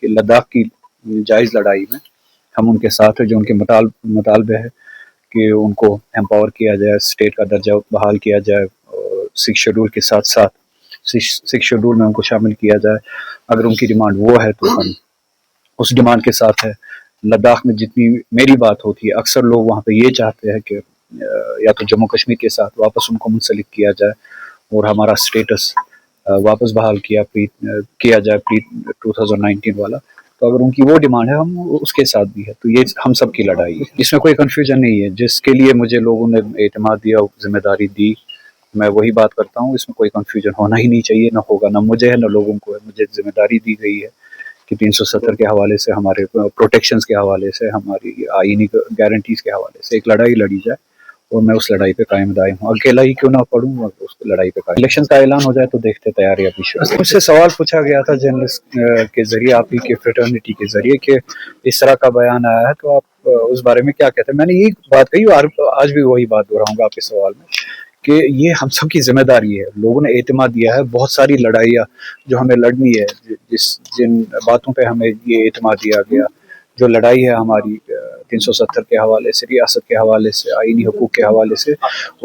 کہ لداخ کی جائز لڑائی میں ہم ان کے ساتھ ہیں، جو ان کے مطالبے ہے کہ ان کو امپاور کیا جائے، اسٹیٹ کا درجہ بحال کیا جائے، اور 6 شیڈول کے ساتھ 6 شیڈول میں ان کو شامل کیا جائے۔ اگر ان کی ڈیمانڈ وہ ہے تو ہم اس ڈیمانڈ کے ساتھ ہے۔ لداخ میں جتنی میری بات ہوتی ہے، اکثر لوگ وہاں پہ یہ چاہتے ہیں کہ یا تو جموں کشمیر کے ساتھ واپس ان کو منسلک کیا جائے اور ہمارا اسٹیٹس واپس بحال کیا جائے 2019 والا۔ تو اگر ان کی وہ ڈیمانڈ ہے ہم اس کے ساتھ بھی ہے، تو یہ ہم سب کی لڑائی ہے، اس میں کوئی کنفیوژن نہیں ہے۔ جس کے لیے مجھے لوگوں نے اعتماد دیا، ذمہ داری دی، میں وہی بات کرتا ہوں، اس میں کوئی کنفیوژن ہونا ہی نہیں چاہیے، نہ ہوگا، نہ مجھے ہے نہ لوگوں کو ہے۔ مجھے ذمہ داری دی گئی ہے کہ 370 کے حوالے سے، ہمارے پروٹیکشنز کے حوالے سے، ہماری آئینی گارنٹیز کے حوالے سے ایک لڑائی لڑی جائے، اور میں اس لڑائی پہ قائم دائم ہوں، اکیلا ہی کیوں نہ پڑھوں، اس لڑائی پہ قائم۔ الیکشن کا اعلان ہو جائے تو دیکھتے تیاری ابھی شروع۔ مجھ سے سوال پوچھا گیا تھا جرنلسٹ کے ذریعے، آپ ہی کے فریٹرنیٹی کے ذریعے، کہ اس طرح کا بیان آیا ہے تو آپ اس بارے میں کیا کہتے ہیں؟ میں نے یہی بات کہی اور آج بھی وہی بات دہراؤں گا آپ کے سوال میں، کہ یہ ہم سب کی ذمہ داری ہے۔ لوگوں نے اعتماد دیا ہے، بہت ساری لڑائیاں جو ہمیں لڑنی ہے، جن باتوں پہ ہمیں یہ اعتماد دیا گیا، جو لڑائی ہے ہماری 370 کے حوالے سے، ریاست کے حوالے سے، آئینی حقوق کے حوالے سے،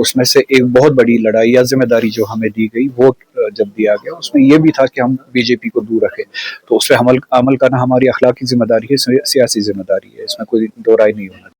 اس میں سے ایک بہت بڑی لڑائی یا ذمہ داری جو ہمیں دی گئی، وہ جب دیا گیا اس میں یہ بھی تھا کہ ہم بی جے پی کو دور رکھیں، تو اس پہ عمل کرنا ہماری اخلاقی ذمہ داری ہے، سیاسی ذمہ داری ہے، اس میں کوئی دو رائے نہیں ہونا۔